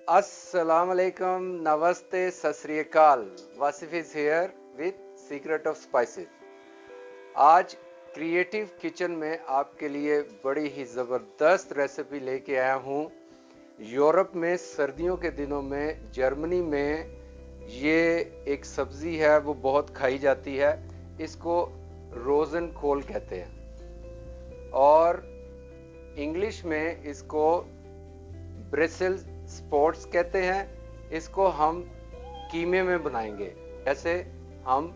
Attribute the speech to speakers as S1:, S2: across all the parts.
S1: Assalamu alaikum, namaste, sat sri akal. Wasif is here with Secret of Spices. आज creative kitchen में आपके लिए बड़ी ही ज़बरदस्त रेसिपी लेके आया हूँ। यूरोप में सर्दियों के दिनों में जर्मनी में ये एक सब्ज़ी है, वो बहुत खाई जाती है। इसको रोज़न कोल कहते हैं और इंग्लिश में इसको ब्रिसेल्स स्पोर्ट्स कहते हैं। इसको हम कीमे में बनाएंगे, जैसे हम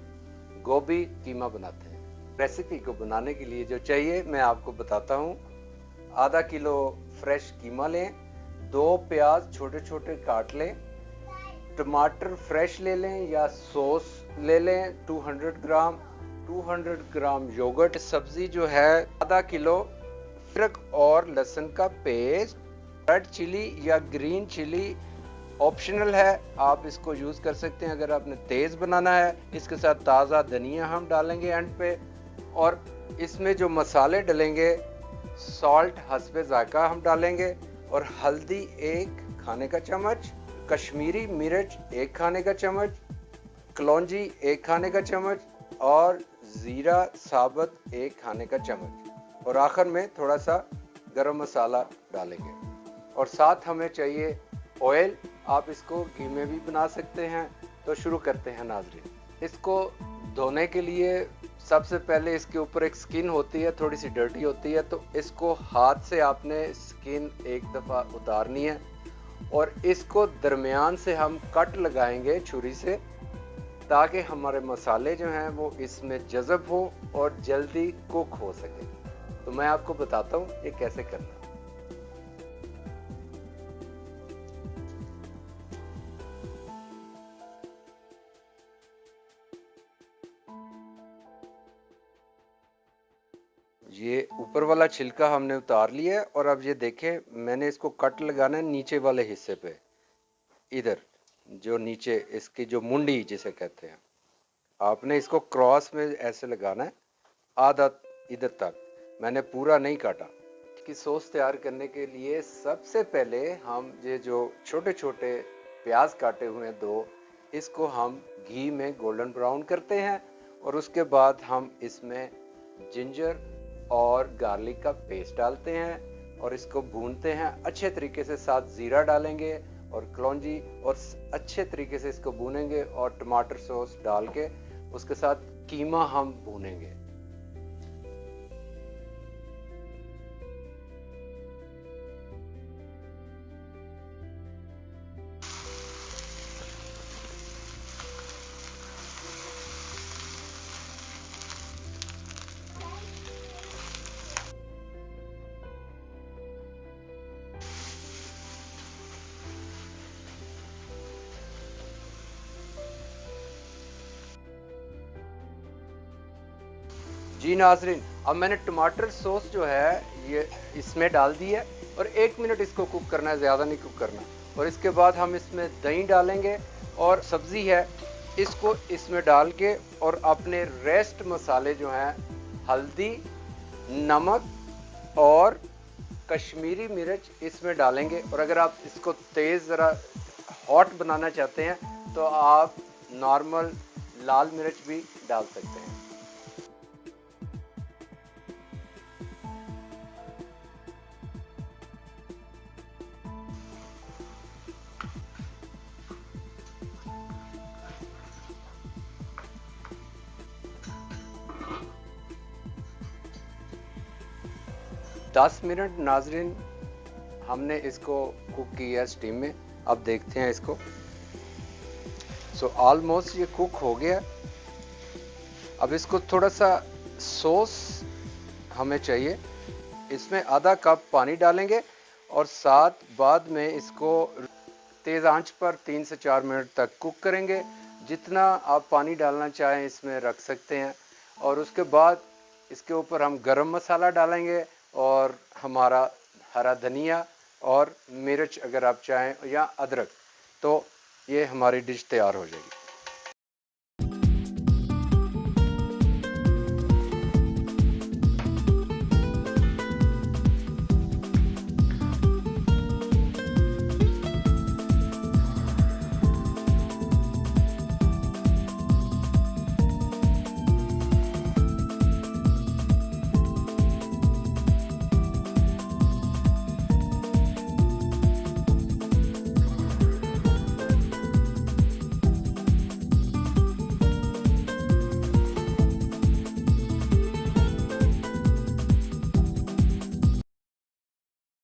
S1: गोभी कीमा बनाते हैं। रेसिपी को बनाने के लिए जो चाहिए मैं आपको बताता हूँ। आधा किलो फ्रेश कीमा लें, 2 प्याज छोटे छोटे काट लें, टमाटर फ्रेश ले लें या सॉस ले लें 200 ग्राम योगर्ट। सब्जी जो है आधा किलो, अदरक और लहसुन का पेस्ट, रेड चिली या ग्रीन चिली ऑप्शनल है, आप इसको यूज कर सकते हैं अगर आपने तेज बनाना है। इसके साथ ताज़ा धनिया हम डालेंगे एंड पे, और इसमें जो मसाले डलेंगे सॉल्ट हस्बे जायका हम डालेंगे, और हल्दी 1 खाने का चम्मच, कश्मीरी मिर्च 1 खाने का चम्मच, कलौंजी 1 खाने का चम्मच और ज़ीरा साबुत 1 खाने का चम्मच, और आखिर में थोड़ा सा गरम मसाला डालेंगे। और साथ हमें चाहिए ऑयल, आप इसको घी में भी बना सकते हैं। तो शुरू करते हैं नाज़रीन। इसको धोने के लिए सबसे पहले इसके ऊपर एक स्किन होती है, थोड़ी सी डर्टी होती है, तो इसको हाथ से आपने स्किन एक दफ़ा उतारनी है और इसको दरमियान से हम कट लगाएंगे छुरी से, ताकि हमारे मसाले जो हैं वो इसमें जज़ब हो और जल्दी कुक हो सके। तो मैं आपको बताता हूँ ये कैसे करना है। ये ऊपर वाला छिलका हमने उतार लिया है और अब ये देखें, मैंने इसको कट लगाना है नीचे वाले हिस्से पे, इधर जो नीचे इसकी जो मुंडी जिसे कहते हैं, आपने इसको क्रॉस में ऐसे लगाना है आधा इधर तक। मैंने पूरा नहीं काटा। इसकी सॉस तैयार करने के लिए सबसे पहले हम ये जो छोटे छोटे प्याज काटे हुए हैं 2, इसको हम घी में गोल्डन ब्राउन करते हैं, और उसके बाद हम इसमें जिंजर और गार्लिक का पेस्ट डालते हैं और इसको भूनते हैं अच्छे तरीके से। साथ जीरा डालेंगे और कलौंजी, और अच्छे तरीके से इसको भूनेंगे, और टमाटर सॉस डाल के उसके साथ कीमा हम भूनेंगे। जी नाजरीन, अब मैंने टमाटर सॉस जो है ये इसमें डाल दी है और 1 मिनट इसको कुक करना है, ज़्यादा नहीं कुक करना। और इसके बाद हम इसमें दही डालेंगे और सब्ज़ी है इसको इसमें डाल के, और अपने रेस्ट मसाले जो हैं हल्दी, नमक और कश्मीरी मिर्च इसमें डालेंगे। और अगर आप इसको तेज़ ज़रा हॉट बनाना चाहते हैं तो आप नॉर्मल लाल मिर्च भी डाल सकते हैं। दस मिनट नाजरीन हमने इसको कुक किया स्टीम में। अब देखते हैं इसको। सो ऑलमोस्ट ये कुक हो गया। अब इसको थोड़ा सा सॉस हमें चाहिए, इसमें आधा कप पानी डालेंगे और साथ बाद में इसको तेज़ आंच पर 3 से 4 मिनट तक कुक करेंगे। जितना आप पानी डालना चाहें इसमें रख सकते हैं। और उसके बाद इसके ऊपर हम गरम मसाला डालेंगे और हमारा हरा धनिया और मिर्च अगर आप चाहें, या अदरक, तो ये हमारी डिश तैयार हो जाएगी।